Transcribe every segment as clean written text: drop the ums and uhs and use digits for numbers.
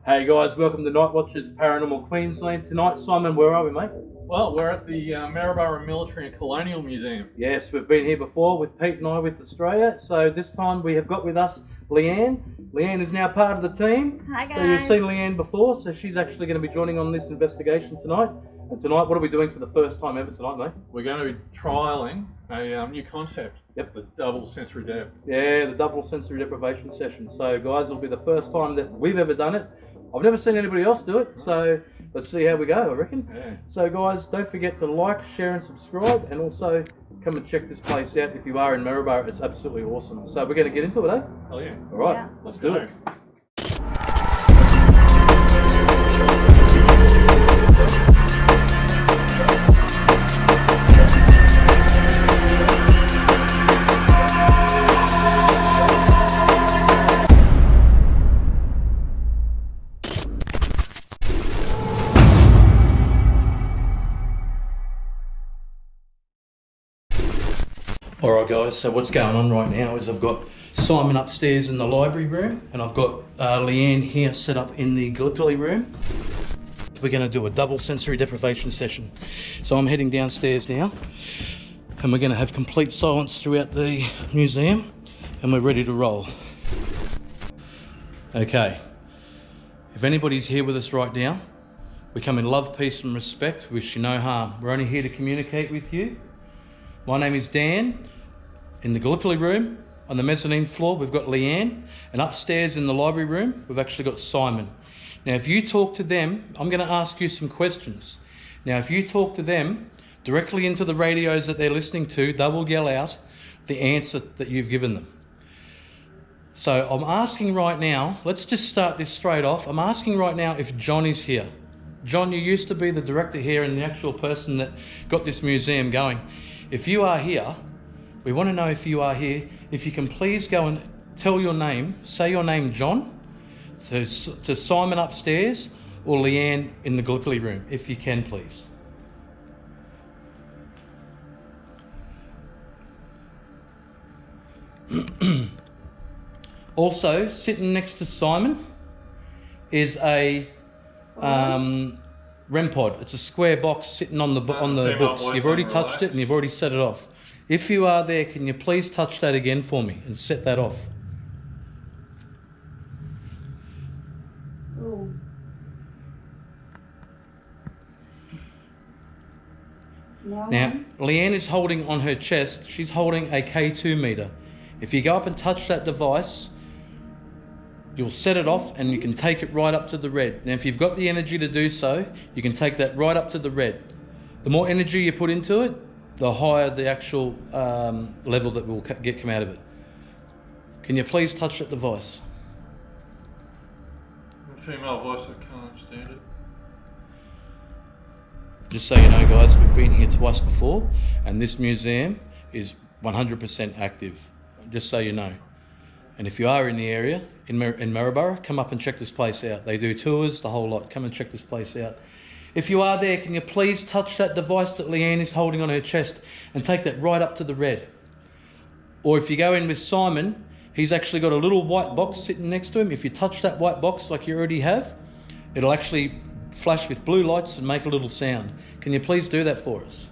Hey guys, welcome to Night Watchers Paranormal Queensland. Tonight, Simon, where are we, mate? Well, we're at the Maryborough Military Colonial Museum. Yes, we've been here before with Pete and I with Australia. So this time we have got with us Leanne. Leanne is now part of the team. Hi guys. So you've seen Leanne before, so she's actually going to be joining on this investigation tonight. And tonight, what are we doing for the first time ever tonight, mate? We're going to be trialling a new concept. Yep. The double sensory depth. Yeah, the double sensory deprivation session. So guys, it'll be the first time that we've ever done it. I've never seen anybody else do it, so let's see how we go, I reckon. Yeah. So guys, don't forget to like, share and subscribe, and also come and check this place out if you are in Maryborough. It's absolutely awesome. So we're going to get into it, eh? Oh yeah. Alright, Yeah. let's do it. Alright guys, so what's going on right now is I've got Simon upstairs in the library room and I've got Leanne here set up in the Gallipoli room. We're going to do a double sensory deprivation session. So I'm heading downstairs now and we're going to have complete silence throughout the museum and we're ready to roll. Okay, if anybody's here with us right now, we come in love, peace and respect, wish you no harm. We're only here to communicate with you. My name is Dan. In the Gallipoli room, on the mezzanine floor, we've got Leanne, and upstairs in the library room, we've actually got Simon. Now, if you talk to them, I'm going to ask you some questions. Now, if you talk to them directly into the radios that they're listening to, they will yell out the answer that you've given them. So I'm asking right now, let's just start this straight off. I'm asking right now if John is here. John, you used to be the director here and the actual person that got this museum going. If you are here, we want to know if you are here. If you can please go and tell your name, say your name, John, to Simon upstairs or Leanne in the Gallipoli room, if you can, please. Also, sitting next to Simon is a REM pod. It's a square box sitting on the books. You've already touched it and you've already set it off. If you are there, can you please touch that again for me and set that off? Ooh. Now, Leanne is holding on her chest, she's holding a K2 meter. If you go up and touch that device, you'll set it off and you can take it right up to the red. Now, if you've got the energy to do so, you can take that right up to the red. The more energy you put into it, the higher the actual level that will come out of it. Can you please touch that device? Female voice, I can't understand it. Just so you know, guys, we've been here twice before and this museum is 100% active, just so you know. And if you are in the area, in Maryborough, come up and check this place out. They do tours, the whole lot. Come and check this place out. If you are there, can you please touch that device that Leanne is holding on her chest and take that right up to the red? Or if you go in with Simon, he's actually got a little white box sitting next to him. If you touch that white box like you already have, it'll actually flash with blue lights and make a little sound. Can you please do that for us?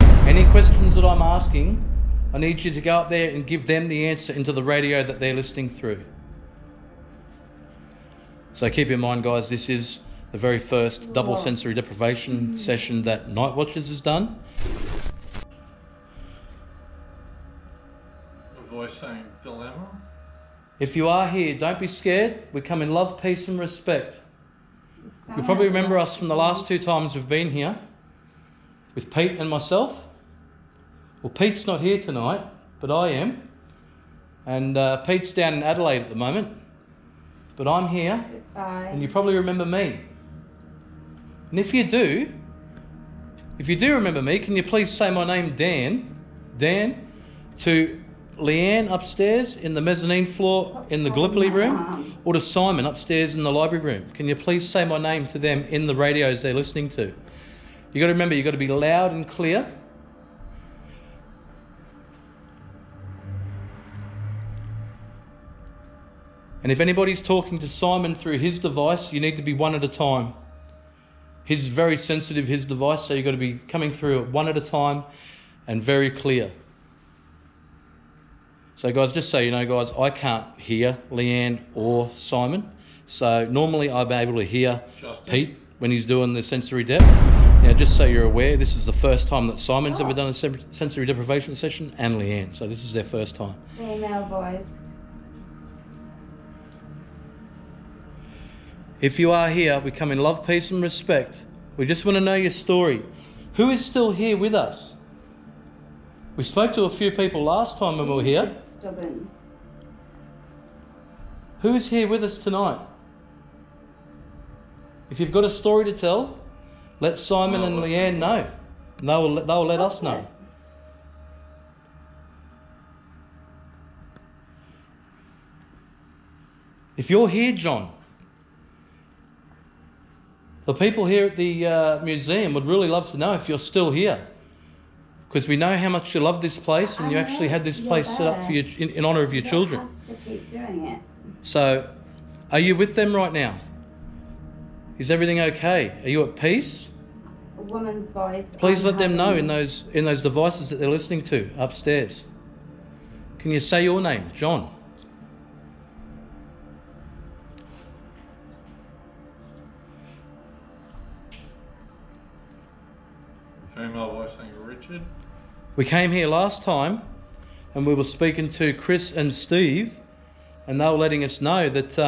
Any questions that I'm asking, I need you to go up there and give them the answer into the radio that they're listening through. So keep in mind, guys, this is the very first double sensory deprivation session that Night Watchers has done. A voice saying dilemma. If you are here, don't be scared. We come in love, peace and respect. You probably remember us from the last 2 times we've been here with Pete and myself. Well, Pete's not here tonight, but I am. And Pete's down in Adelaide at the moment. But I'm here, and you probably remember me. And if you do remember me, can you please say my name, Dan, to Leanne upstairs in the mezzanine floor in the Gallipoli room, or to Simon upstairs in the library room? Can you please say my name to them in the radios they're listening to? You got to remember, you got to be loud and clear. And if anybody's talking to Simon through his device, you need to be one at a time. His very sensitive, his device, so you've got to be coming through it one at a time and very clear. So guys, just so you know guys, I can't hear Leanne or Simon. So normally I'll be able to hear Justin. Pete when he's doing the sensory dep. Now just so you're aware, this is the first time that Simon's ever done a sensory deprivation session, and Leanne. So this is their first time. Female voice. If you are here, we come in love, peace and respect. We just want to know your story. Who is still here with us? We spoke to a few people last time when we were here. Stubborn. Who is here with us tonight? If you've got a story to tell, let Simon and Leanne know. And they'll let us know. If you're here, John, the people here at the museum would really love to know if you're still here, because we know how much you love this place, and you actually had this place set up for you in honour of your children. Have to keep doing it. So, are you with them right now? Is everything okay? Are you at peace? A woman's voice. Please I'm let them know having- in those devices that they're listening to upstairs. Can you say your name, John? Female voice saying Richard. We came here last time and we were speaking to Chris and Steve, and they were letting us know that,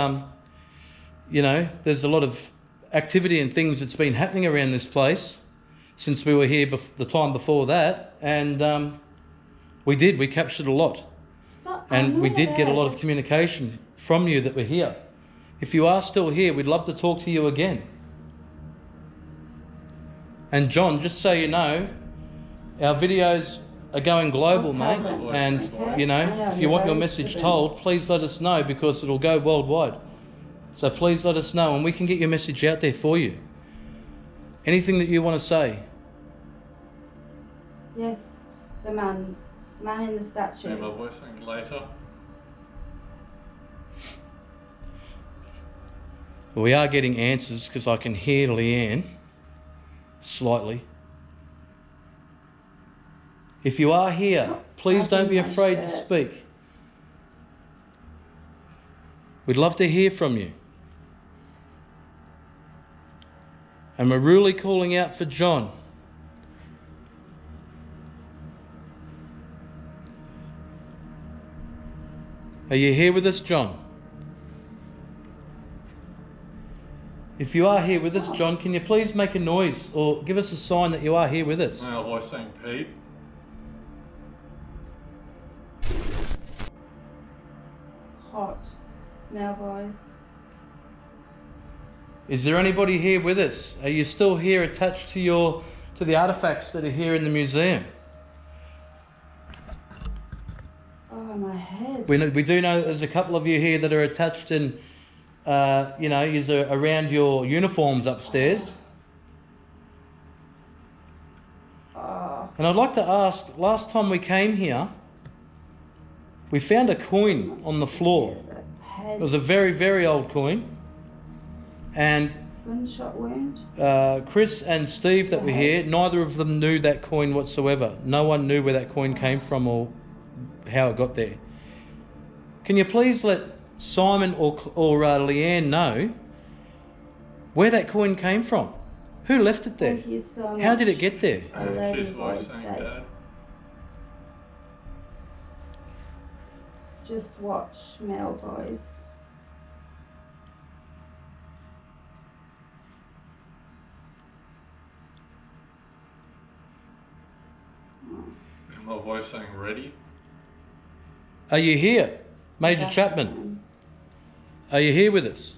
you know, there's a lot of activity and things that's been happening around this place since we were here the time before that, and we captured a lot. Stop. And we did get a lot of Just- communication from you that were here. If you are still here, we'd love to talk to you again. And John, just so you know, our videos are going global, Okay, mate. then. And, Okay. you know, I know, if you you're want your very message stubborn. told, please let us know, because it'll go worldwide. So please let us know and we can get your message out there for you. Anything that you want to say. Yes, the man in the statue. Female voice saying later. We are getting answers because I can hear Leanne slightly. If you are here, please don't be afraid to speak. We'd love to hear from you. And we're really calling out for John. Are you here with us, John? If you are here with us, John, can you please make a noise or give us a sign that you are here with us? Male voice saying Pete. Hot. Male voice. Is there anybody here with us? Are you still here attached to the artefacts that are here in the museum? Oh, my head. We do know that there's a couple of you here that are attached and, you know, you're around your uniforms upstairs. Oh, And I'd like to ask, last time we came here, we found a coin on the floor. the head. It was a very, very old coin. And Gunshot wound. Chris and Steve that were here, neither of them knew that coin whatsoever. No one knew where that coin came from or how it got there. Can you please let Simon or Leanne know where that coin came from? Who left it there? Thank you so much. How did it get there? A lady His voice voice saying said, Dad. just watch male voice. Female voice saying ready. Are you here, Major Chapman? Are you here with us?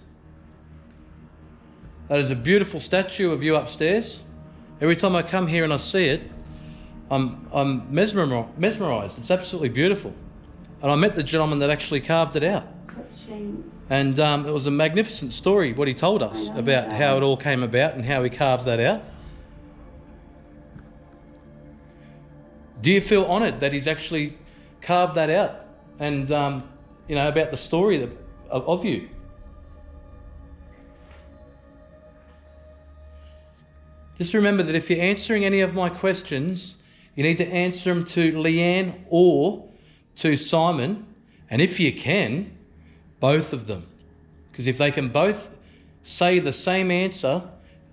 That is a beautiful statue of you upstairs. Every time I come here and I see it, I'm mesmerised. It's absolutely beautiful. And I met the gentleman that actually carved it out. Touching. And it was a magnificent story, what he told us I know, about yeah. how it all came about and how he carved that out. Do you feel honoured that he's actually carved that out? And, you know, about the story of you. Just remember that if you're answering any of my questions, you need to answer them to Leanne or to Simon, and if you can, both of them. Because if they can both say the same answer,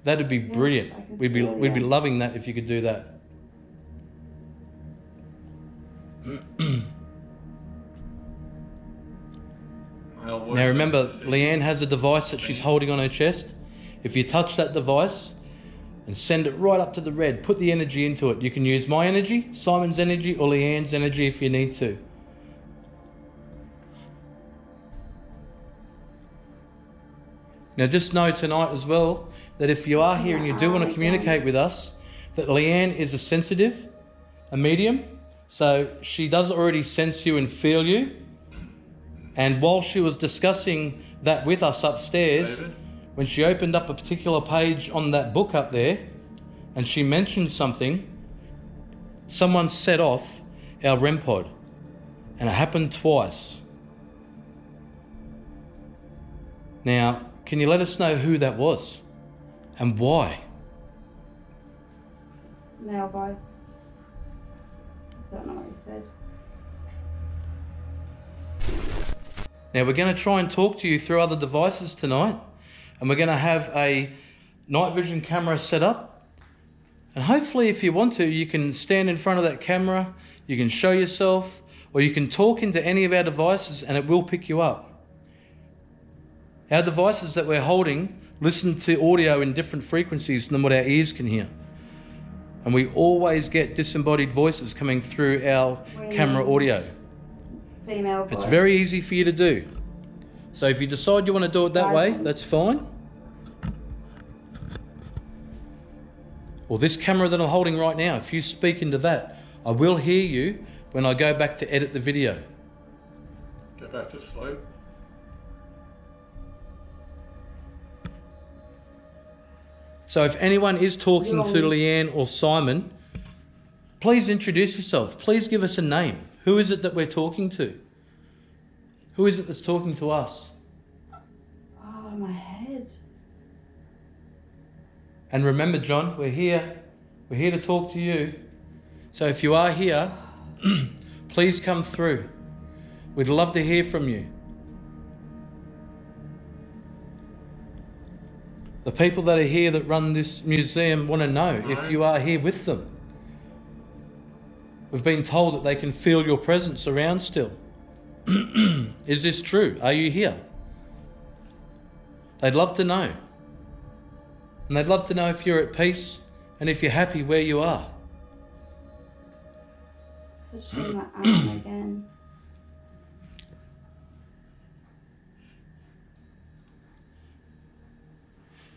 that'd be brilliant. We'd be loving that if you could do that. Now remember, Leanne has a device that she's holding on her chest. If you touch that device and send it right up to the red, put the energy into it. You can use my energy, Simon's energy, or Leanne's energy if you need to. Now just know tonight as well that if you are here and you do want to communicate with us, that Leanne is a sensitive, a medium, so she does already sense you and feel you. And while she was discussing that with us upstairs, David, when she opened up a particular page on that book up there and she mentioned something, someone set off our REM pod, and it happened twice. Now, can you let us know who that was and why? Male voice. Don't know what he said. Now we're going to try and talk to you through other devices tonight, and we're going to have a night vision camera set up, and hopefully if you want to, you can stand in front of that camera, you can show yourself, or you can talk into any of our devices and it will pick you up. Our devices that we're holding listen to audio in different frequencies than what our ears can hear, and we always get disembodied voices coming through our camera audio. Female voice. It's very easy for you to do. So if you decide you want to do it that way, that's fine. Or this camera that I'm holding right now, if you speak into that, I will hear you when I go back to edit the video. Go back to slow. So if anyone is talking to Leanne or Simon, please introduce yourself. Please give us a name. Who is it that we're talking to? Who is it that's talking to us? Oh, my head. And remember, John, we're here to talk to you. So if you are here, please come through. We'd love to hear from you. The people that are here that run this museum want to know if you are here with them. We've been told that they can feel your presence around still. Is this true? Are you here? They'd love to know. And they'd love to know if you're at peace and if you're happy where you are. Pushing my arm again.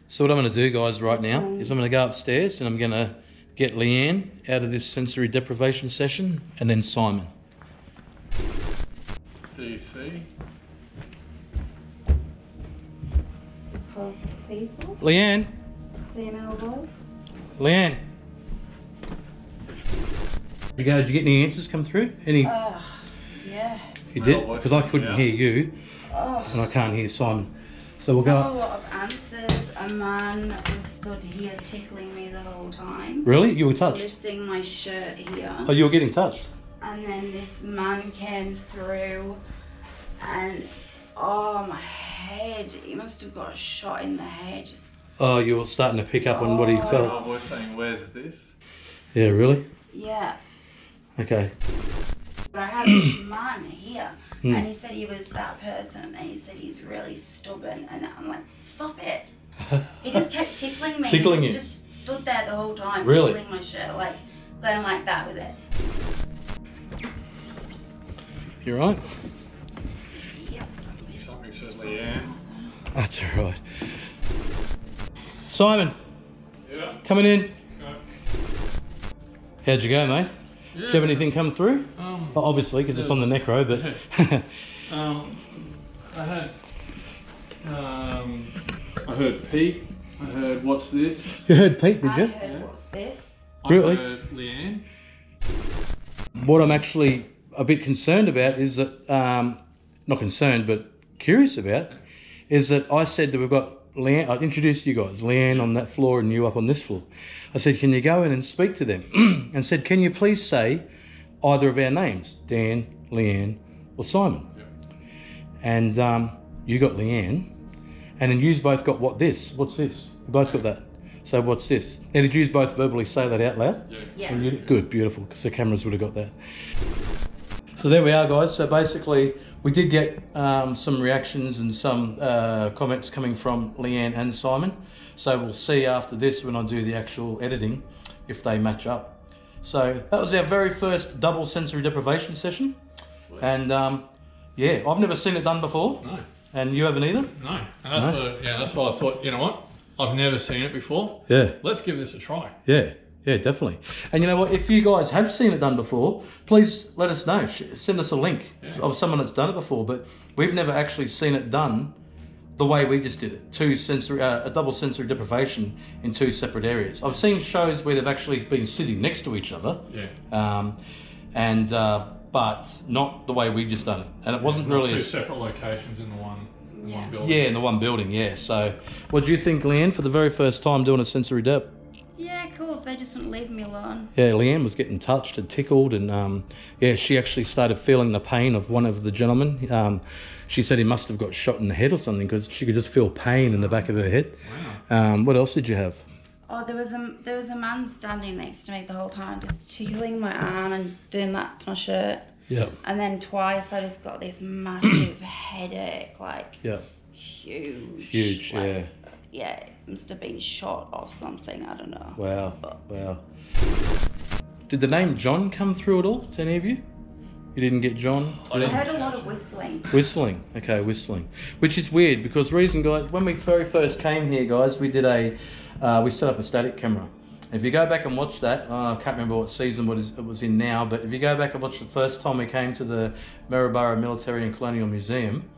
So what I'm going to do, guys, right now is I'm going to go upstairs and I'm going to get Leanne out of this sensory deprivation session, and then Simon. Do you see? Across people. Leanne? Female voice. Leanne? Did you get any answers come through? Any? Yeah. You did? Because I couldn't hear you, and I can't hear Simon. So we'll go A up. lot of answers. A man was stood here tickling me the whole time. Really? You were touched? Lifting my shirt here. Oh, you were getting touched? And then this man came through and, oh, my head. He must have got a shot in the head. Oh, you were starting to pick up on what he felt. Oh, we're saying, where's this? Yeah, really? Yeah. Okay. But I had this man here, and he said he was that person, and he said he's really stubborn, and I'm like, stop it. He just kept tickling me. Tickling he you? just stood there the whole time, Really? tickling my shirt, like, going like that with it. You right? Yep. Something says Leanne. That's all right. Simon, Yeah. coming in. Okay. How'd you go, mate? Yeah. Did you have anything come through? Well, obviously, because it's on the necro, but... I heard Pete. I heard what's this? You heard Pete, did I you? heard, what's this? Really? I heard Leanne. What I'm actually a bit concerned about is that, not concerned, but curious about is that I said that we've got Leanne, I introduced you guys, Leanne on that floor and you up on this floor. I said, can you go in and speak to them? And said, can you please say either of our names, Dan, Leanne, or Simon? Yep. And you got Leanne, and then you both got what's this? You both got that. So what's this? Now, did you both verbally say that out loud? Yeah. And you, good, beautiful, because the cameras would have got that. So there we are, guys. So basically, we did get some reactions and some comments coming from Leanne and Simon. So we'll see after this when I do the actual editing if they match up. So that was our very first double sensory deprivation session. Sweet. And yeah, I've never seen it done before. No. And you haven't either? No. And that's why I thought, you know what? I've never seen it before. Yeah. Let's give this a try. Yeah. Yeah, definitely. And you know what? If you guys have seen it done before, please let us know. Send us a link of someone that's done it before. But we've never actually seen it done the way we just did it. A double sensory deprivation in two separate areas. I've seen shows where they've actually been sitting next to each other. Yeah. But not the way we just done it. And it wasn't really two separate locations in the one building. Yeah, in the one building. Yeah. So, what do you think, Leanne, for the very first time doing a sensory dep? Yeah, cool. They just wouldn't leave me alone. Yeah, Leanne was getting touched and tickled, and yeah, she actually started feeling the pain of one of the gentlemen. She said he must have got shot in the head or something because she could just feel pain in the back of her head. Wow. What else did you have? Oh, there was a man standing next to me the whole time, just tickling my arm and doing that to my shirt. Yeah. And then twice I just got this massive headache, like huge. Huge, like, yeah. Yeah, it must have been shot or something, I don't know. Wow, wow. Did the name John come through at all to any of you? You didn't get John? I heard a lot of whistling. Whistling, okay, whistling. Which is weird because reason, guys, when we very first came here, guys, we did we set up a static camera. If you go back and watch that, I can't remember what season it was in now, but if you go back and watch the first time we came to the Maryborough Military and Colonial Museum,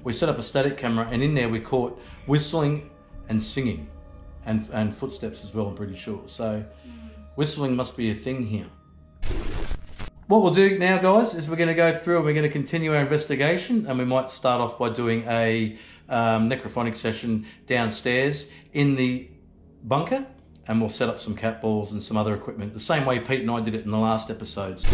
we set up a static camera and in there we caught whistling and singing and footsteps as well, I'm pretty sure. So whistling must be a thing here. What we'll do now, guys, is we're going to go through and we're going to continue our investigation, and we might start off by doing a necrophonic session downstairs in the bunker, and we'll set up some cat balls and some other equipment, the same way Pete and I did it in the last episodes.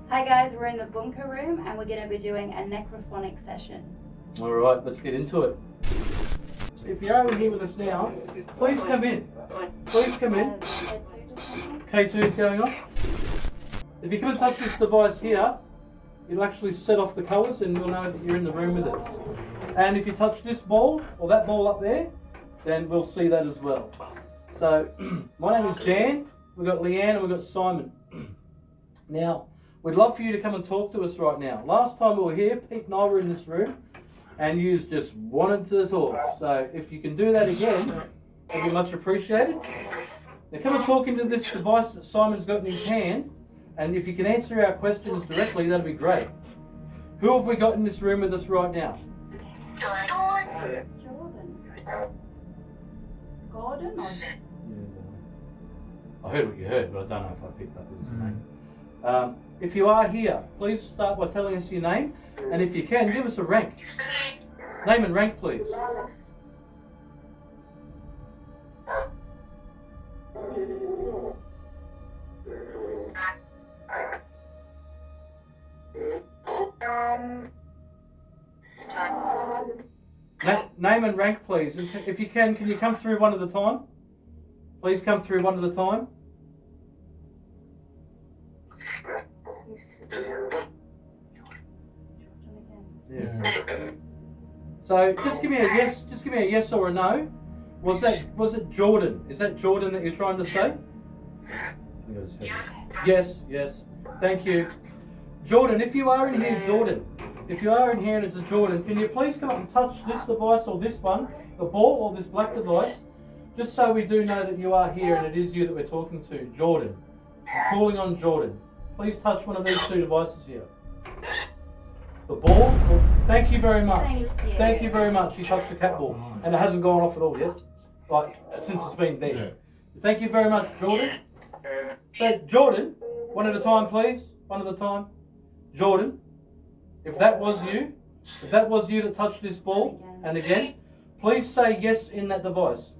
Hi guys, we're in the bunker room and we're going to be doing a necrophonic session. All right, let's get into it. If you're over here with us now, please come in. Please come in. K2 is going off. If you come and touch this device here, it'll actually set off the colours and we'll know that you're in the room with us. And if you touch this ball, or that ball up there, then we'll see that as well. So, my name is Dan, we've got Leanne and we've got Simon. Now, we'd love for you to come and talk to us right now. Last time we were here, Pete and I were in this room, and you just wanted to talk. So if you can do that again, it'd be much appreciated. Now come and talk into this device that Simon's got in his hand, and if you can answer our questions directly, that'd be great. Who have we got in this room with us right now? Jordan. Gordon? Or... I heard what you heard, but I don't know if I picked up his name. If you are here, please start by telling us your name, and if you can, give us a rank. Name and rank, please. Name and rank, please. If you can you come through one at a time? Please come through one at a time. Yeah. So just give me a yes. Just give me a yes or a no. Was it Jordan? Is that Jordan that you're trying to say? Yes. Yes. Thank you, Jordan. If you are in here, Jordan. If you are in here and it's a Jordan, can you please come up and touch this device or this one, the ball or this black device, just so we do know that you are here and it is you that we're talking to, Jordan. I'm calling on Jordan. Please touch one of these two devices here. The ball? Thank you very much. Thank you very much. You touched the cat ball. And it hasn't gone off at all yet. Like, since it's been there. Yeah. Thank you very much, Jordan. So, Jordan, one at a time, please. One at a time. Jordan, if that was you that touched this ball, and again, please say yes in that device.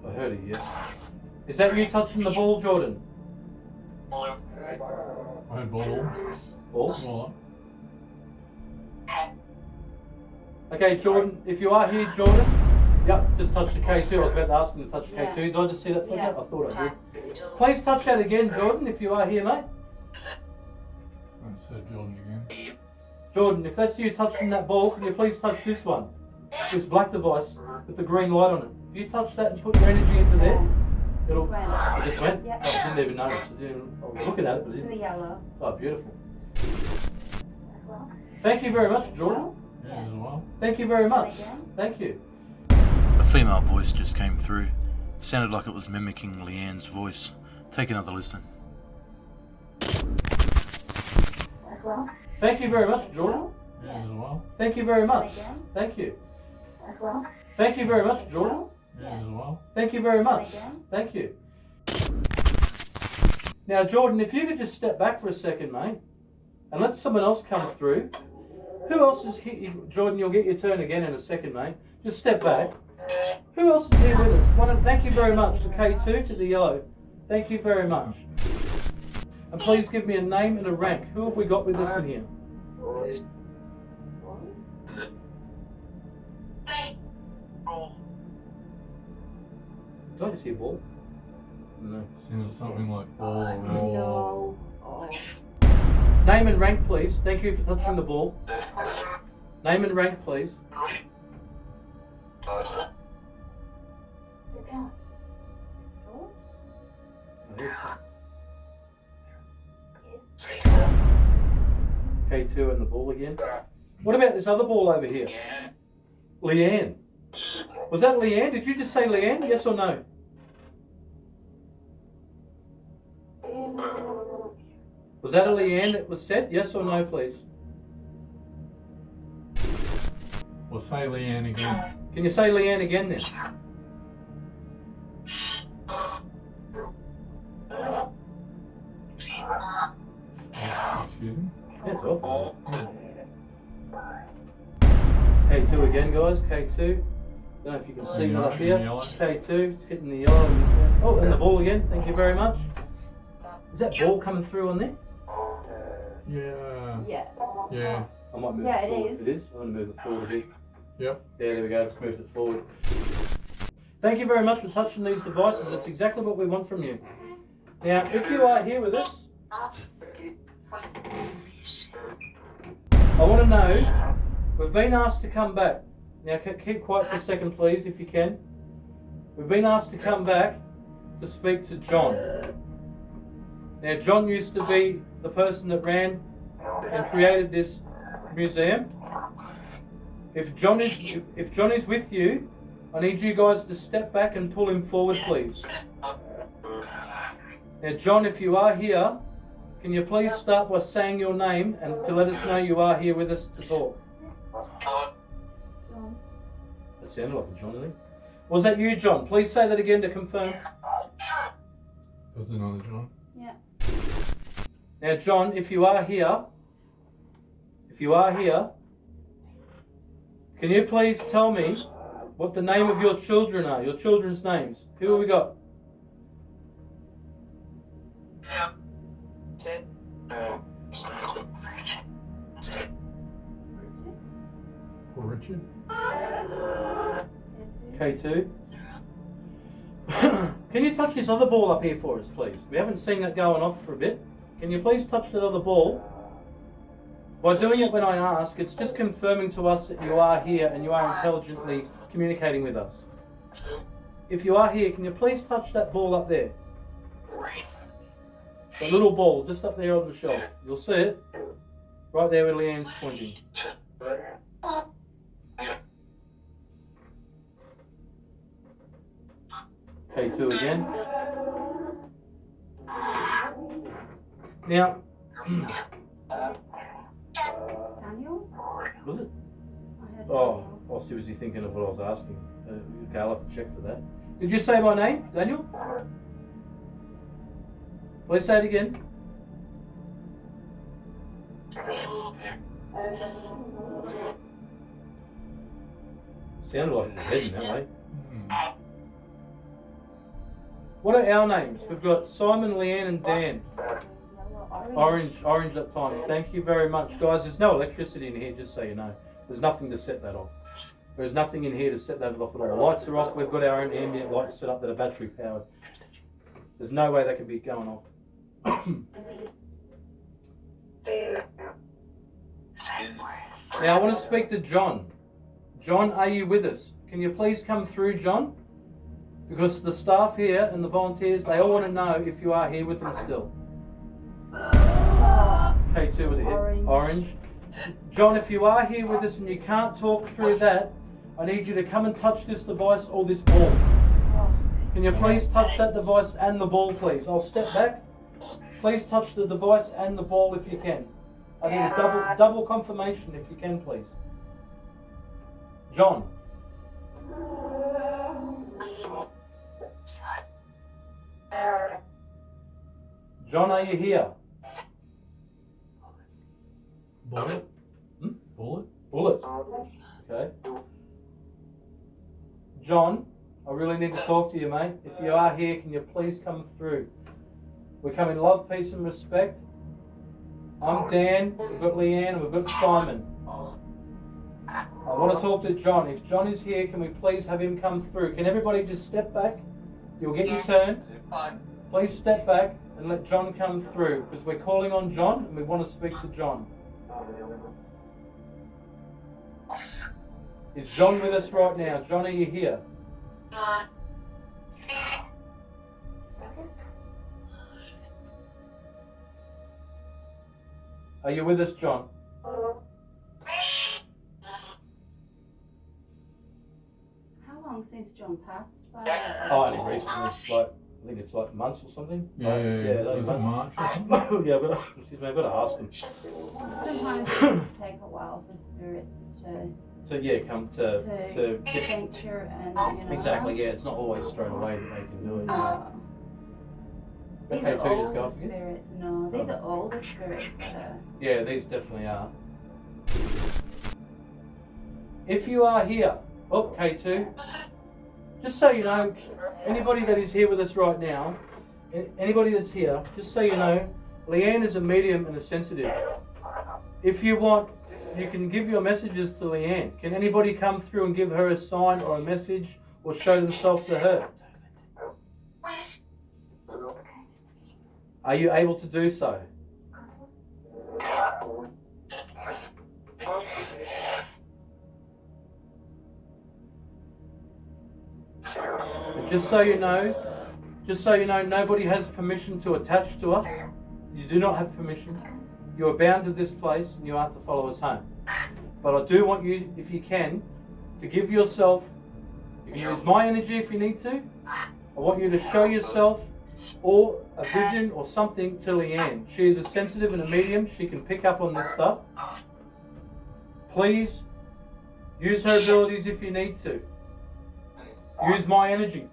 I heard a yes. Is that you touching the ball, Jordan? I heard ball. Ball? Okay, Jordan, if you are here, Jordan, yep, just touch the K2. I was about to ask him to touch the K2. Did I just see that flicker? I thought I did. Please touch that again, Jordan, if you are here, mate. I said Jordan again. Jordan, if that's you touching that ball, can you please touch this one? This black device with the green light on it. If you touch that and put your energy into there, it'll... It just went? Yep. Oh, I didn't even notice. I was looking at it, but I To the didn't. yellow. Oh, beautiful. As well. Thank you very much, Jordan. Yeah, as well. Thank you very much. Thank you. A female voice just came through. Sounded like it was mimicking Leanne's voice. Take another listen. As well. Thank you very much, Jordan. Yeah, as well. Thank you very much. Thank you. As well. Thank you very much, Jordan. Yeah, as well. Thank you very much. Thank you. Now, Jordan, if you could just step back for a second, mate, and let someone else come through. Who else is here? Jordan, you'll get your turn again in a second, mate. Just step back. Who else is here with us? Thank you very much. The K2 to the yellow. Thank you very much. And please give me a name and a rank. Who have we got with us in here? Did I just hear ball? No. Seems something like ball or roll. No. Name and rank, please. Thank you for touching the ball. Name and rank, please. K2 and the ball again. What about this other ball over here? Leanne. Was that Leanne? Did you just say Leanne? Yes or no? Was that a Leanne that was said? Yes or no, please? Well, say Leanne again. Can you say Leanne again then? Excuse me? That's awful. K2 again, guys. K2. Don't know if you can see that up here. K2. It's hitting the yellow. Oh, and the ball again. Thank you very much. Is that ball coming through on there? Yeah. Yeah. Yeah. I might move Yeah, it forward. it is. It is. I'm going to move it forward a bit. Yep. Yeah, there we go. Just moved it forward. Thank you very much for touching these devices. It's exactly what we want from you. Now, if you are here with us, I want to know, we've been asked to come back. Now, keep quiet for a second, please, if you can. We've been asked to come back to speak to John. Now, John used to be the person that ran and created this museum. If John is with you, I need you guys to step back and pull him forward, please. Now, John, if you are here, can you please start by saying your name and to let us know you are here with us to talk? That sounded like a John, didn't it? Was that you, John? Please say that again to confirm. Was another John? Yeah. Now, John, if you are here, can you please tell me what the name of your children are, your children's names? Who have we got? Or Richard? K2. Can you touch this other ball up here for us, please? We haven't seen that going off for a bit. Can you please touch that other ball? By doing it when I ask, it's just confirming to us that you are here and you are intelligently communicating with us. If you are here, can you please touch that ball up there? The little ball, just up there on the shelf. You'll see it. Right there where Leanne's pointing. K2 again. Now, Daniel? was it? I heard Oh, I was too busy thinking of what I was asking. Okay, I'll have to check for that. Did you say my name, Daniel? Please say it again. Sounded like it was heading that way. What are our names? We've got Simon, Leanne and Dan. Orange that time. Thank you very much. Guys, there's no electricity in here, just so you know. There's nothing to set that off. There's nothing in here to set that off at all. The lights are off. We've got our own ambient lights set up that are battery powered. There's no way that can be going off. Now I want to speak to John. John, are you with us? Can you please come through, John? Because the staff here and the volunteers, they all want to know if you are here with them still. K2 with a hit. Orange. John, if you are here with us and you can't talk through that, I need you to come and touch this device or this ball. Can you please touch that device and the ball, please? I'll step back. Please touch the device and the ball if you can. I need a double confirmation if you can, please. John. John, are you here? Bullet? Hmm? Bullet? Bullet. Okay. John, I really need to talk to you, mate. If you are here, can you please come through? We come in love, peace and respect. I'm Dan, we've got Leanne and we've got Simon. I want to talk to John. If John is here, can we please have him come through? Can everybody just step back? You'll get your turn. Please step back and let John come through, because we're calling on John and we want to speak to John. Is John with us right now? John, are you here? Are you with us, John? How long since John passed? Oh, only recently. I think it's like months or something. Yeah, like March or something. Yeah, but excuse me, I've got to ask him. Sometimes it does take a while for spirits to Come to get venture and, you know. exactly. Yeah, it's not always straight away that they can do it. These Okay, are so just go older off again. spirits. No, these are older spirits that are. Yeah, these definitely are. If you are here, oh, K2, just so you know, anybody that is here with us right now, anybody that's here, just so you know, Leanne is a medium and a sensitive. If you want, you can give your messages to Leanne. Can anybody come through and give her a sign or a message or show themselves to her? Are you able to do so? And just so you know, nobody has permission to attach to us. You do not have permission. You are bound to this place and you aren't to follow us home. But I do want you, if you can, to give yourself, you can use my energy if you need to. I want you to show yourself or a vision or something to Leanne. She is a sensitive and a medium. She can pick up on this stuff. Please use her abilities if you need to. Use my energy.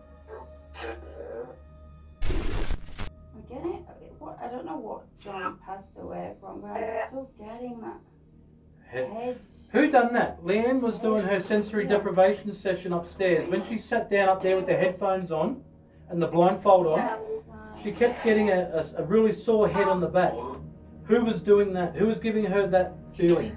I don't know what John passed away from, but I'm still getting that head. Who done that? Leanne was doing her sensory deprivation session upstairs. When she sat down up there with the headphones on and the blindfold on, she kept getting a really sore head on the back. Who was doing that? Who was giving her that feeling?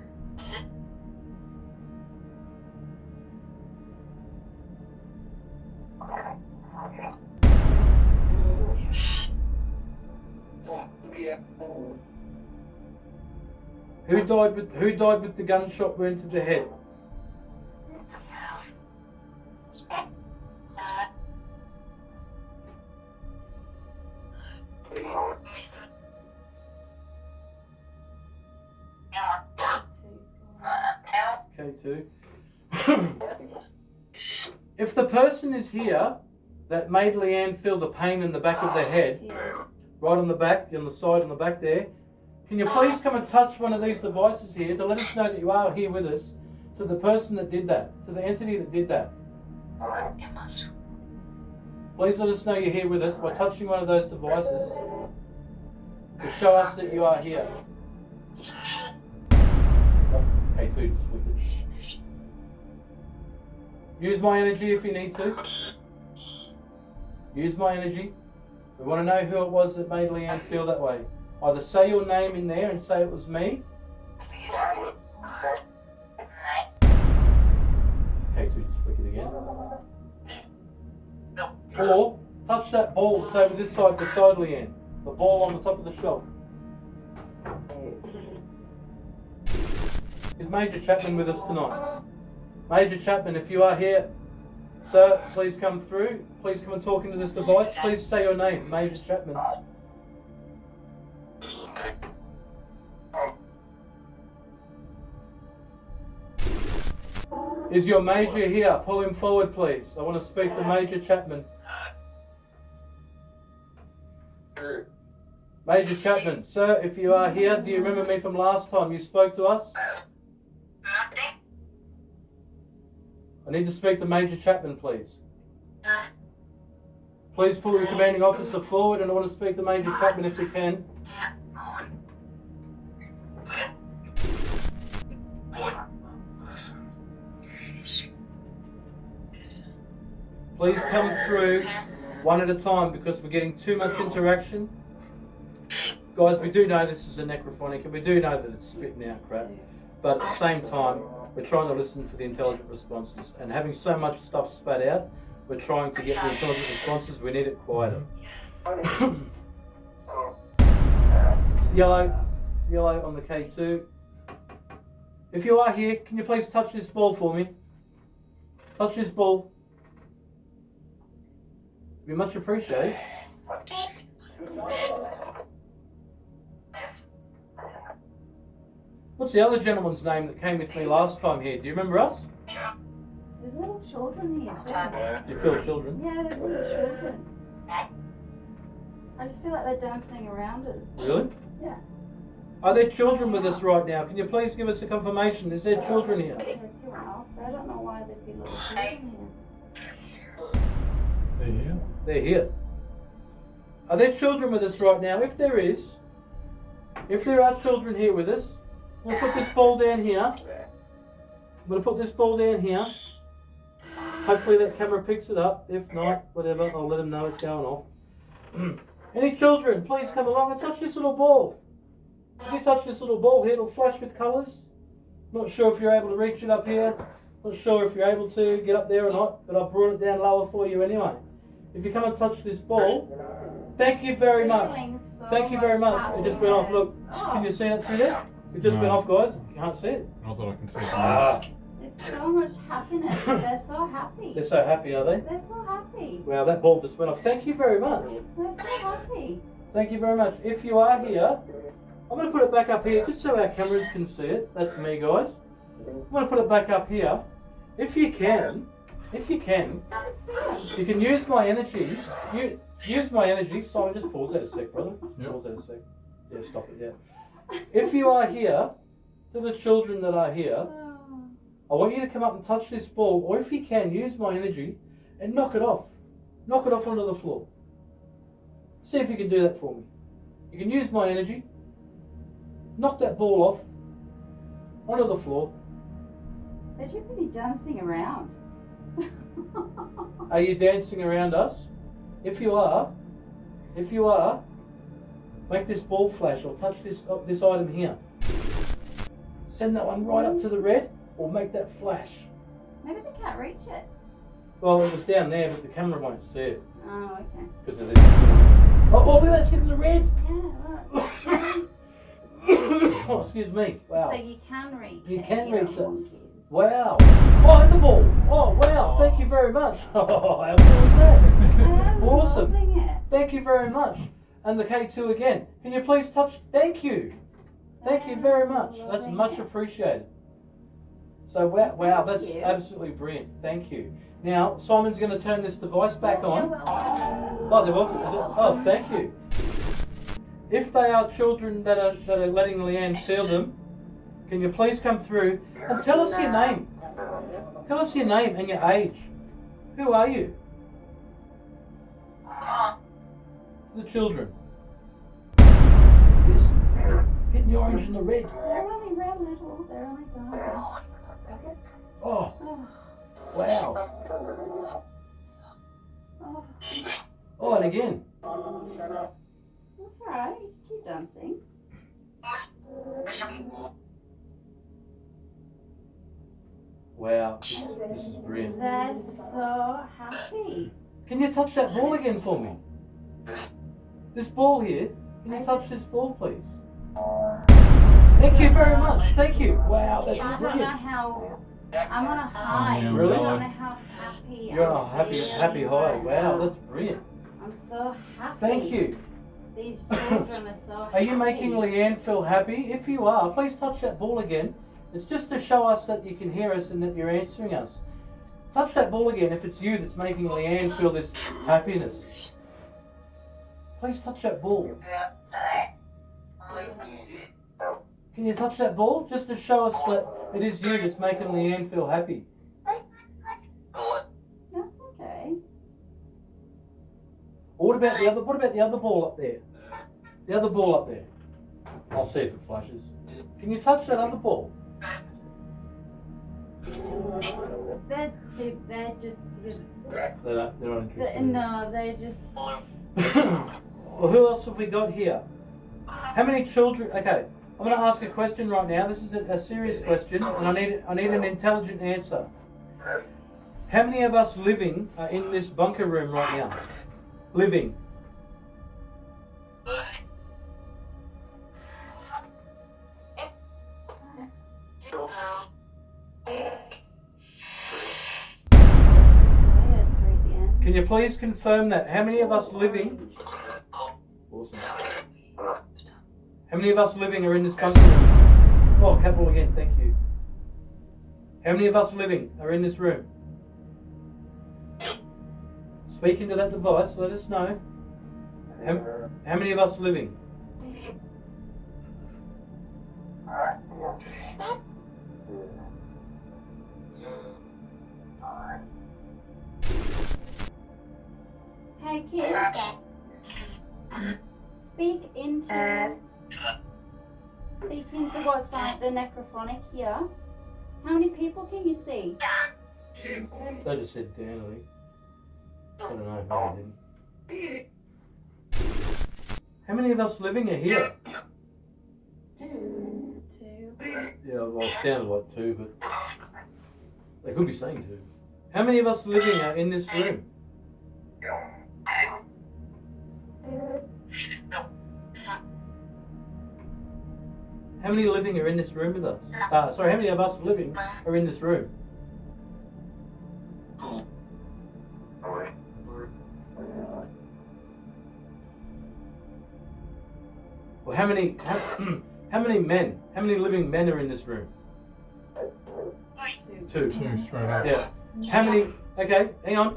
Who died with the gunshot wound to the head? K2. If the person is here that made Leanne feel the pain in the back of the head, right on the back, on the side, on the back there, can you please come and touch one of these devices here to let us know that you are here with us, to the person that did that, to the entity that did that. Please let us know you're here with us by touching one of those devices to show us that you are here. Okay, so just flip it. Use my energy if you need to. Use my energy. We want to know who it was that made Leanne feel that way. Either say your name in there and say it was me. Okay, so just flick it again. Or touch that ball that's over this side beside Leanne. The ball on the top of the shelf. Is Major Chapman with us tonight? Major Chapman, if you are here, sir, please come through. Please come and talk into this device. Please say your name, Major Chapman. Is your Major here? Pull him forward, please. I want to speak to Major Chapman. Major Chapman, sir, if you are here, do you remember me from last time you spoke to us? I need to speak to Major Chapman, please. Please pull your commanding officer forward, and I want to speak to Major Chapman if you can. Please come through one at a time because we're getting too much interaction. Guys, we do know this is a necrophonic and we do know that it's spitting out crap, but at the same time, we're trying to listen for the intelligent responses, and having so much stuff spat out, we're trying to get the intelligent responses. We need it quieter. Yellow on the K2. If you are here, can you please touch this ball for me? Touch this ball. Be much appreciated. What's the other gentleman's name that came with me last time here? Do you remember us? There's little children here too. You feel children? Yeah, there's little children. I just feel like they're dancing around us. Really? Yeah. Are there children with us right now? Can you please give us a confirmation? Is there children here? Yeah, too off, but I don't know why there'd be little children here. They're here. They're here. Are there children with us right now? If there are children here with us, we'll put this ball down here. I'm going to put this ball down here. Hopefully that camera picks it up. If not, whatever, I'll let them know it's going off. Any children, please come along and touch this little ball. If you touch this little ball here, it'll flash with colours. Not sure if you're able to reach it up here. Not sure if you're able to get up there or not, but I've brought it down lower for you anyway. If you come and touch this ball, thank you very much. Thank you very much. It just went off. Look, can you see that through there? It just went off, guys. You can't see it. Not that I can see. It's so much happiness. They're so happy. They're so happy, are they? They're so happy. Wow, that ball just went off. Thank you very much. They're so happy. Thank you very much. If you are here, I'm going to put it back up here just so our cameras can see it. That's me, guys. I'm going to put it back up here. If you can, you can use my energy. Use my energy. Simon, just pause that a sec, brother. Just pause that a sec. Yeah, stop it, yeah. If you are here, to the children that are here, I want you to come up and touch this ball, or if you can, use my energy and knock it off. Knock it off onto the floor. See if you can do that for me. You can use my energy, knock that ball off onto the floor. They're too busy dancing around. Are you dancing around us? If you are, make this ball flash or touch this item here. Send that one right up to the red, or make that flash. Maybe they can't reach it. Well, it was down there, but the camera won't see it. Oh, okay. Because of this. Oh, look at that, it's hitting the red! Yeah, look. Oh, excuse me. Wow. So you can reach it. You can reach it. it. Wow. Oh, and the ball. Oh, wow. Thank you very much. Oh, how cool is that? I'm Awesome. loving it. Thank you very much. And the K2 again. Can you please touch? Thank you. Thank you very much. That's much appreciated. So, wow, that's absolutely brilliant. Thank you. Now, Simon's going to turn this device back on. Oh, they're welcome. Oh, thank you. If they are children that are letting Leanne feel them, Can you please come through and tell us your name? Tell us your name and your age. Who are you? The children. Yes. Getting the orange and the red. They're only red little. They're only brown. Oh, Oh. wow. Oh. Oh, and again. That's alright. Keep dancing. Wow, this is brilliant. They're so happy. Can you touch that ball again for me? This ball here. Can you touch this ball, please? Thank you very much. Thank you. Wow, that's I don't know brilliant. how. I'm on a high. yeah, Really? I don't know how happy. You're on a I'm happy really high. right Wow, now. that's brilliant. I'm so happy. Thank you. These children are so happy. Are you making Leanne feel happy? If you are, please touch that ball again. It's just to show us that you can hear us and that you're answering us. Touch that ball again if it's you that's making Leanne feel this happiness. Please touch that ball. Can you touch that ball? Just to show us that it is you that's making Leanne feel happy. That's okay. What about the other ball up there? The other ball up there. I'll see if it flashes. Can you touch that other ball? They're just. They're not interested. No, they're just. Well, who else have we got here? How many children? Okay, I'm going to ask a question right now. This is a serious question, and I need an intelligent answer. How many of us living are in this bunker room right now? Living. Can you please confirm that? How many of us living? Awesome. How many of us living are in this bunker room? Oh, capital again, thank you. How many of us living are in this room? Speak into that device, let us know. How many of us living? Hey kids, speak into what's like the necrophonic here. How many people can you see? They just said down, I don't know how they didn't. How many of us living are here? Two. Yeah, well, it sounded like two, but they could be saying two. How many of us living are in this room? How many living are in this room with us? Sorry, how many of us living are in this room? Well, how many men? How many living men are in this room? Two. Two straight up. Yeah. How many? Okay, hang on.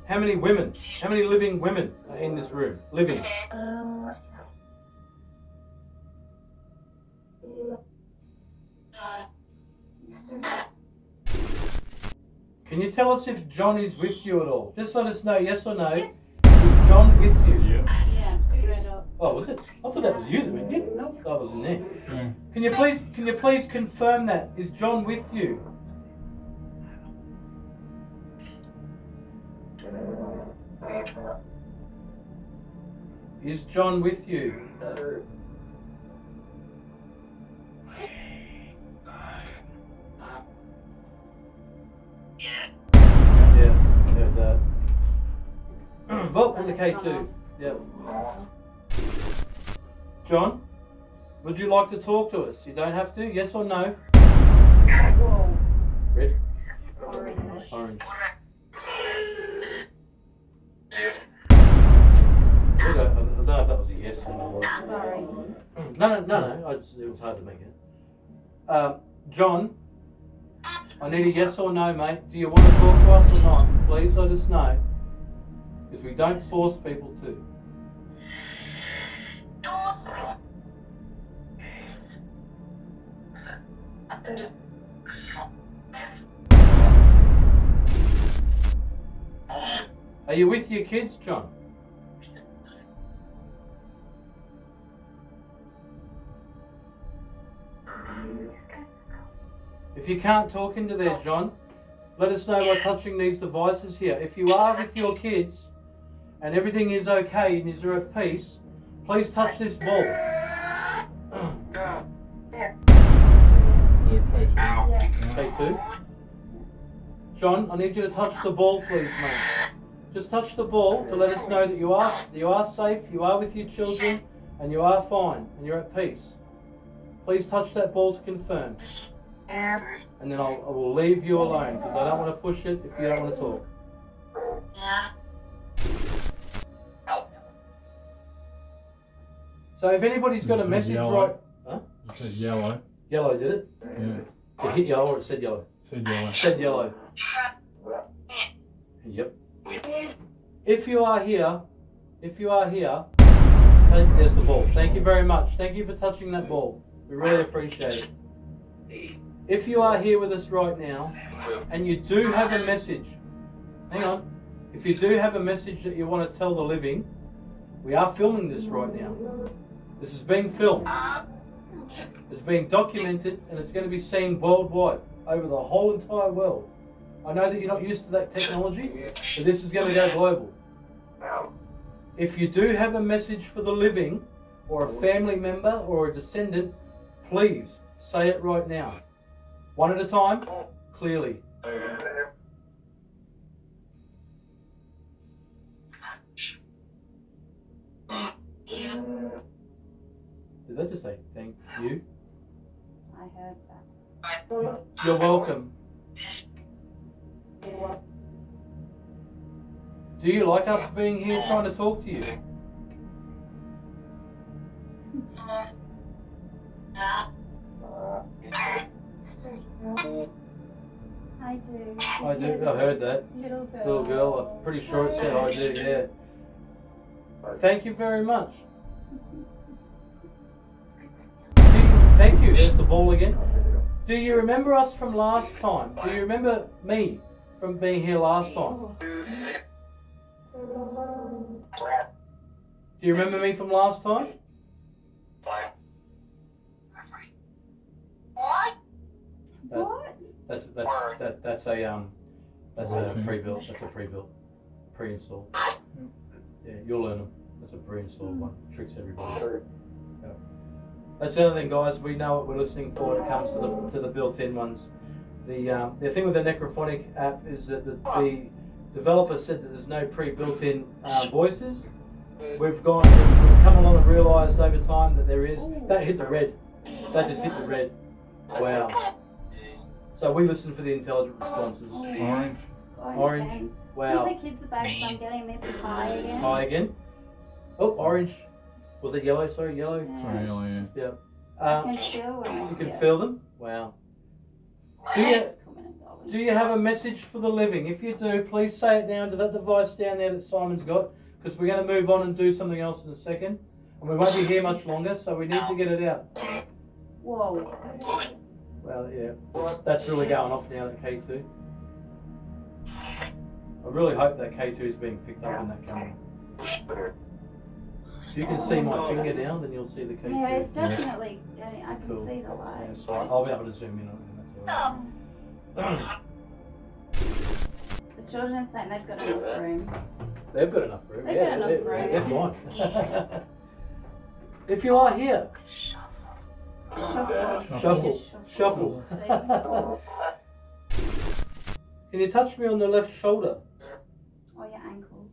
How many women? How many living women are in this room? Living. Can you tell us if John is with you at all? Just let us know, yes or no. Is John with you? Yeah. Yeah, straight up. Oh, was it? I thought that was you, wasn't it? Nope. That wasn't there. Yeah. Can you please confirm that? Is John with you? Is John with you? Yeah, heard that. Well, and the K2. Yeah. John, would you like to talk to us? You don't have to. Yes or no? Whoa. Red? Orange. Orange. I don't know if that was a yes or no. Sorry. No. It was hard to make it. John, I need a yes or no, mate. Do you want to talk to us or not? Please let us know. Because we don't force people to. Are you with your kids, John? If you can't talk into there, John, let us know by touching these devices here. If you are with your kids and everything is okay and you're at peace, please touch this ball. K2. John, I need you to touch the ball, please, mate. Just touch the ball to let us know that you are safe, you are with your children, and you are fine, and you're at peace. Please touch that ball to confirm. And then I will leave you alone, because I don't want to push it if you don't want to talk. So if anybody's got a message right... Huh? It said yellow. Yellow, did it? Yeah. It hit yellow or it said yellow? It said yellow. It said yellow. Yep. If you are here, there's the ball. Thank you very much. Thank you for touching that ball. We really appreciate it. If you are here with us right now, and you do have a message, hang on. If you do have a message that you want to tell the living, we are filming this right now. This is being filmed. It's being documented, and it's going to be seen worldwide, over the whole entire world. I know that you're not used to that technology, but this is going to go global. If you do have a message for the living, or a family member, or a descendant, please say it right now. One at a time, clearly. Did they just say thank you? I heard that. You're welcome. Do you like us being here trying to talk to you? I do. I do. I heard that. Little girl. Little girl. I'm pretty sure it said I do. Yeah. Thank you very much. Thank you. There's the ball again. Do you remember us from last time? Do you remember me from being here last time? Do you remember me from last time? What? That's a pre-built. That's a pre-built, pre-installed. Yeah, you'll learn them. That's a pre-installed one. Tricks everybody. Yeah. That's the other thing, guys. We know what we're listening for when it comes to the built-in ones. The thing with the Necrophonic app is that the developer said that there's no pre-built-in voices. We've come along and realised over time that there is. That hit the red. That just hit the red. Wow. So we listen for the intelligent responses. Orange. Orange. Again. Wow. The kids are back, so I'm getting this high again. High again. Oh, orange. Was it yellow? Sorry, yellow. Sorry, yellow, yeah. Yeah. I can feel them. You can feel them. Wow. Do you have a message for the living? If you do, please say it down to that device down there that Simon's got, because we're going to move on and do something else in a second, and we won't be here much longer, so we need to get it out. Whoa. Well, yeah, that's really going off now, that K2. I really hope that K2 is being picked up in that camera. If you can see my finger now, then you'll see the K2. Yeah, it's definitely. I can Cool. see the light. Yeah, so I'll be able to zoom in on it. That's all right. The children are saying they've got enough room. They've got enough room. They've Yeah, got enough room. they're fine. If you are here, shuffle. Can you touch me on the left shoulder? Or your ankles.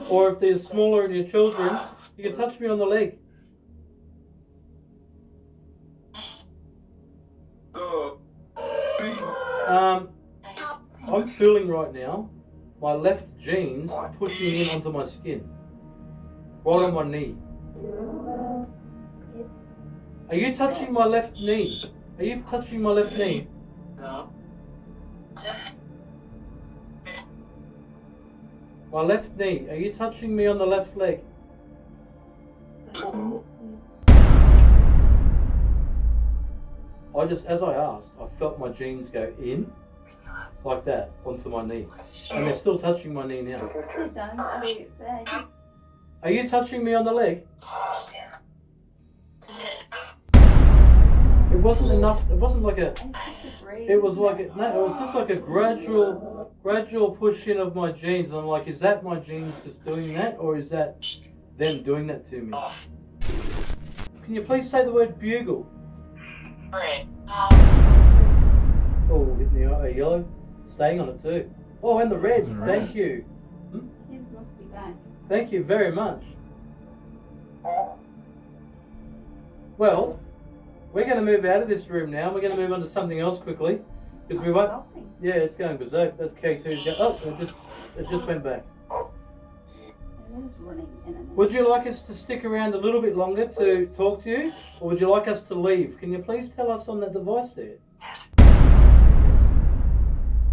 Or if they're smaller in your children, you can touch me on the leg. I'm feeling right now my left jeans pushing in onto my skin, right on my knee. Are you touching my left knee? Are you touching my left knee? No. My left knee. Are you touching me on the left leg? I as I asked, I felt my jeans go in, like that, onto my knee. And they're still touching my knee now. Are you touching me on the leg? It wasn't enough, it wasn't like a, it was like, it was just like a gradual push in of my jeans. I'm like, is that my jeans just doing that, or is that them doing that to me? Can you please say the word bugle? Oh, hitting the eye, yellow, staying on it too. Oh, and the red, thank you. His must be back. Thank you very much. Well, we're going to move out of this room now. We're going to move on to something else quickly. Because we won't. Yeah, it's going berserk. That's K2's going. Oh, it just went back. Would you like us to stick around a little bit longer to talk to you? Or would you like us to leave? Can you please tell us on that device there?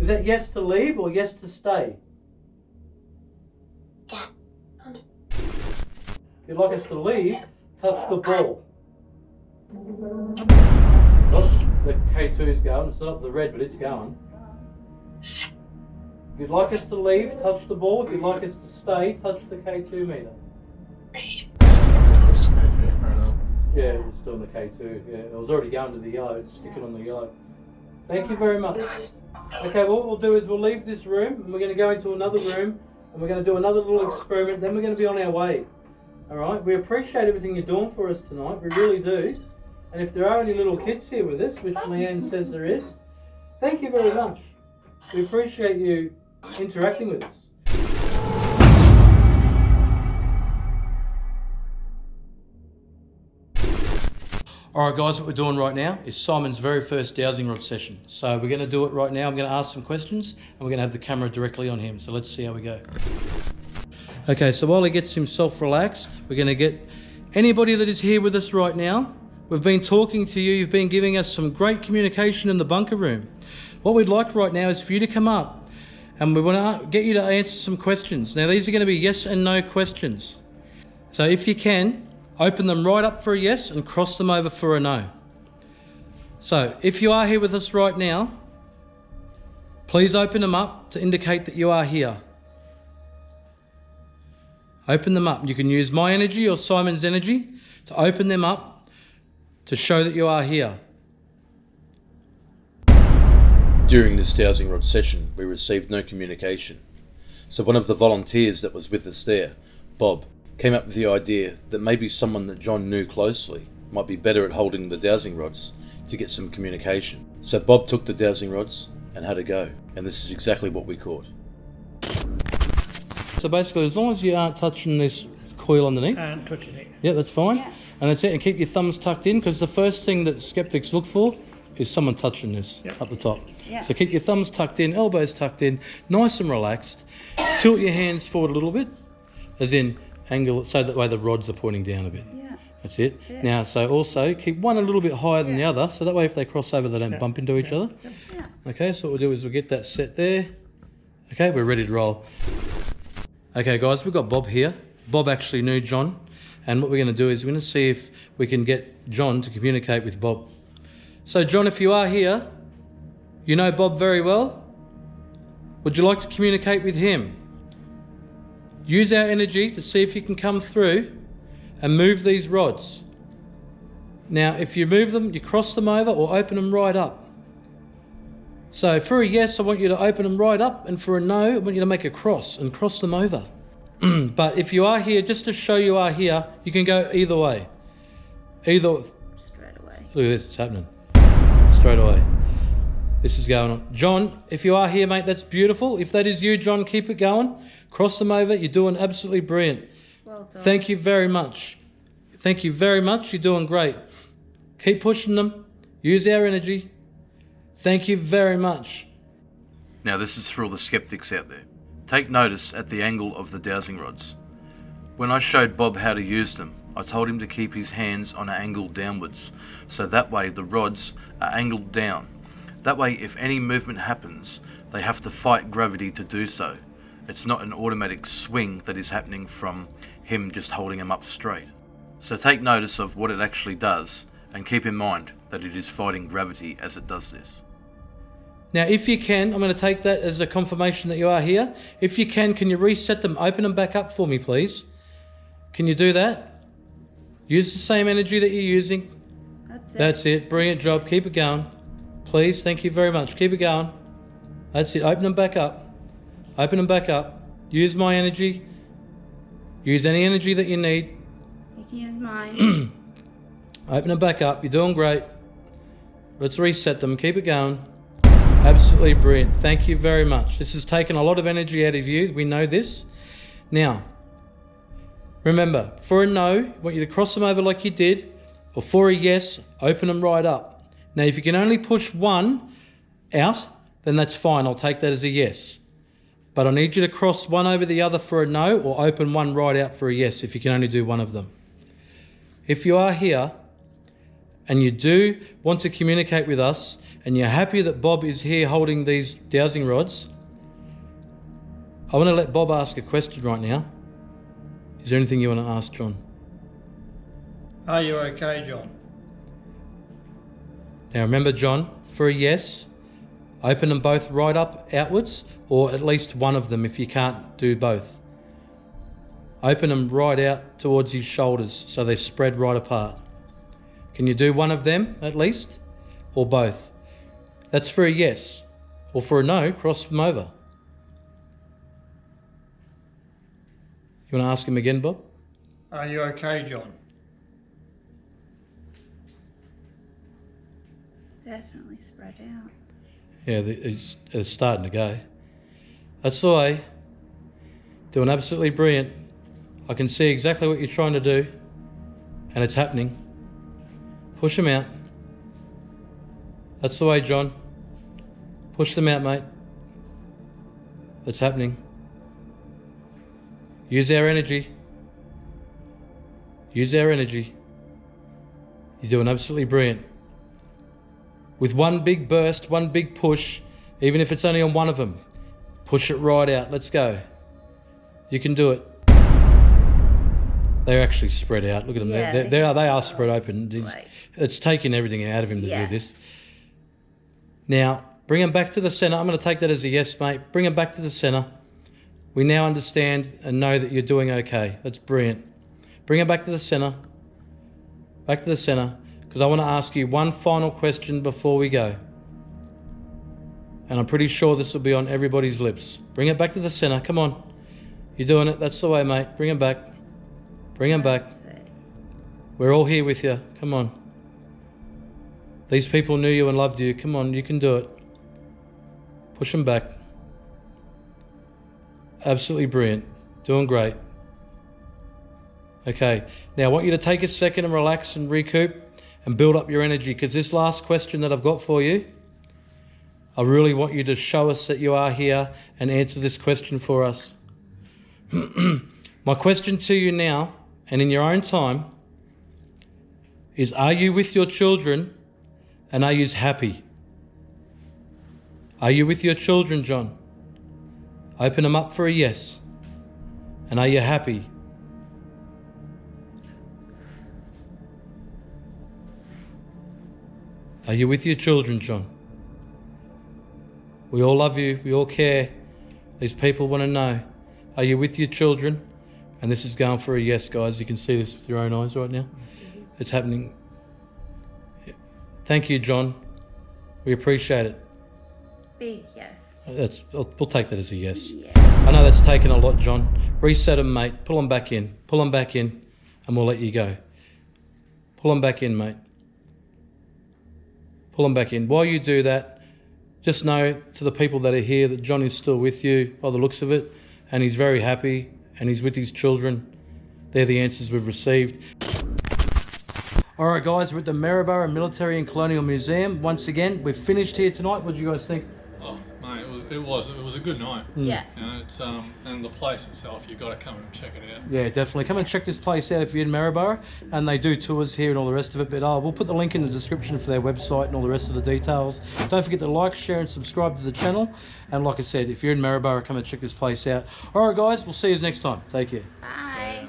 Is that yes to leave or yes to stay? If you'd like us to leave, touch the ball. Oh, the K2's going. It's not the red, but it's going. If you'd like us to leave, touch the ball. If you'd like us to stay, touch the K2 meter. Yeah, it's still in the K2. Yeah, it was already going to the yellow. It's sticking on the yellow. Thank you very much. Okay, well, what we'll do is we'll leave this room and we're going to go into another room and we're going to do another little experiment. Then we're going to be on our way. All right. We appreciate everything you're doing for us tonight. We really do. And if there are any little kids here with us, which Leanne says there is, thank you very much. We appreciate you interacting with us. Alright guys, what we're doing right now is Simon's very first dowsing rod session. So we're going to do it right now. I'm going to ask some questions and we're going to have the camera directly on him. So let's see how we go. Okay, so while he gets himself relaxed, we're going to get anybody that is here with us right now. We've been talking to you. You've been giving us some great communication in the bunker room. What we'd like right now is for you to come up and we want to get you to answer some questions. Now these are going to be yes and no questions. So if you can, open them right up for a yes and cross them over for a no. So if you are here with us right now, please open them up to indicate that you are here. Open them up. You can use my energy or Simon's energy to open them up to show that you are here. During this dowsing rod session, we received no communication. So one of the volunteers that was with us there, Bob, came up with the idea that maybe someone that John knew closely might be better at holding the dowsing rods to get some communication. So Bob took the dowsing rods and had a go, and this is exactly what we caught. So basically, as long as you aren't touching this coil underneath. Touching it. Yeah, that's fine. Yeah. And that's it. And keep your thumbs tucked in, because the first thing that skeptics look for is someone touching this up the top. Yeah. So keep your thumbs tucked in, elbows tucked in, nice and relaxed. Tilt your hands forward a little bit, as in angle it so that way the rods are pointing down a bit. Yeah. That's it. That's it. Now, so also keep one a little bit higher than the other, so that way if they cross over, they don't bump into each other. Yeah. Okay, so what we'll do is we'll get that set there. Okay, we're ready to roll. Okay, guys, we've got Bob here. Bob actually knew John, and what we're going to do is we're going to see if we can get John to communicate with Bob. So, John, if you are here, you know Bob very well. Would you like to communicate with him? Use our energy to see if you can come through and move these rods. Now, if you move them, you cross them over or open them right up. So for a yes, I want you to open them right up, and for a no, I want you to make a cross and cross them over. But if you are here, just to show you are here, you can go either way. Either. Straight away. Look at this, it's happening. Straight away. This is going on. John, if you are here, mate, that's beautiful. If that is you, John, keep it going. Cross them over. You're doing absolutely brilliant. Well done. Thank you very much. Thank you very much. You're doing great. Keep pushing them. Use our energy. Thank you very much. Now this is for all the skeptics out there. Take notice at the angle of the dowsing rods. When I showed Bob how to use them, I told him to keep his hands on an angle downwards, so that way the rods are angled down. That way if any movement happens, they have to fight gravity to do so. It's not an automatic swing that is happening from him just holding them up straight. So take notice of what it actually does, and keep in mind that that it is fighting gravity as it does this. Now, if you can, I'm going to take that as a confirmation that you are here. If you can you reset them, open them back up for me, please? Can you do that? Use the same energy that you're using. That's it. Brilliant job. Keep it going. Please, thank you very much. Keep it going. That's it. Open them back up. Open them back up. Use my energy. Use any energy that you need. You can use mine. Open them back up. You're doing great. Let's reset them. Keep it going. Absolutely brilliant. Thank you very much. This has taken a lot of energy out of you. We know this. Now, remember, for a no, I want you to cross them over like you did, or for a yes, open them right up. Now, if you can only push one out, then that's fine. I'll take that as a yes. But I need you to cross one over the other for a no, or open one right out for a yes if you can only do one of them. If you are here and you do want to communicate with us, and you're happy that Bob is here holding these dowsing rods, I want to let Bob ask a question right now. Is there anything you want to ask John? Are you okay, John? Now remember, John, for a yes, open them both right up outwards, or at least one of them if you can't do both. Open them right out towards his shoulders so they spread right apart. Can you do one of them at least, or both? That's for a yes, or for a no, cross them over. You want to ask him again, Bob? Are you okay, John? Definitely spread out. Yeah, it's starting to go. That's the way. Doing absolutely brilliant. I can see exactly what you're trying to do, and it's happening. Push them out. That's the way, John. Push them out, mate. That's happening. Use our energy. Use our energy. You're doing absolutely brilliant. With one big burst, one big push, even if it's only on one of them, push it right out. Let's go. You can do it. They're actually spread out. Look at them. Yeah, they are spread open. It's taking everything out of him to do this. Now, bring him back to the centre. I'm going to take that as a yes, mate. Bring him back to the centre. We now understand and know that you're doing okay. That's brilliant. Bring him back to the centre. Back to the centre. Because I want to ask you one final question before we go. And I'm pretty sure this will be on everybody's lips. Bring it back to the centre. Come on. You're doing it. That's the way, mate. Bring him back. Bring him back. We're all here with you. Come on. These people knew you and loved you. Come on, you can do it. Push them back. Absolutely brilliant. Doing great. Okay, now I want you to take a second and relax and recoup and build up your energy, because this last question that I've got for you, I really want you to show us that you are here and answer this question for us. My question to you now, and in your own time, is, are you with your children and are you happy? Are you with your children, John? Open them up for a yes. And are you happy? Are you with your children, John? We all love you. We all care. These people want to know. Are you with your children? And this is going for a yes, guys. You can see this with your own eyes right now. It's happening. Thank you, John. We appreciate it. Big yes. We'll take that as a yes. Yeah. I know that's taken a lot, John. Reset them, mate. Pull them back in. Pull them back in, and we'll let you go. Pull them back in, mate. Pull them back in. While you do that, just know to the people that are here that John is still with you by the looks of it, and he's very happy, and he's with his children. They're the answers we've received. All right, guys, we're at the Maryborough Military and Colonial Museum. Once again, we've finished here tonight. What do you guys think? Oh, mate, it was a good night. Yeah. You know, it's and the place itself, you've got to come and check it out. Yeah, definitely. Come and check this place out if you're in Maryborough, and they do tours here and all the rest of it. But we'll put the link in the description for their website and all the rest of the details. Don't forget to like, share, and subscribe to the channel. And like I said, if you're in Maryborough, come and check this place out. All right, guys, we'll see you next time. Take care. Bye.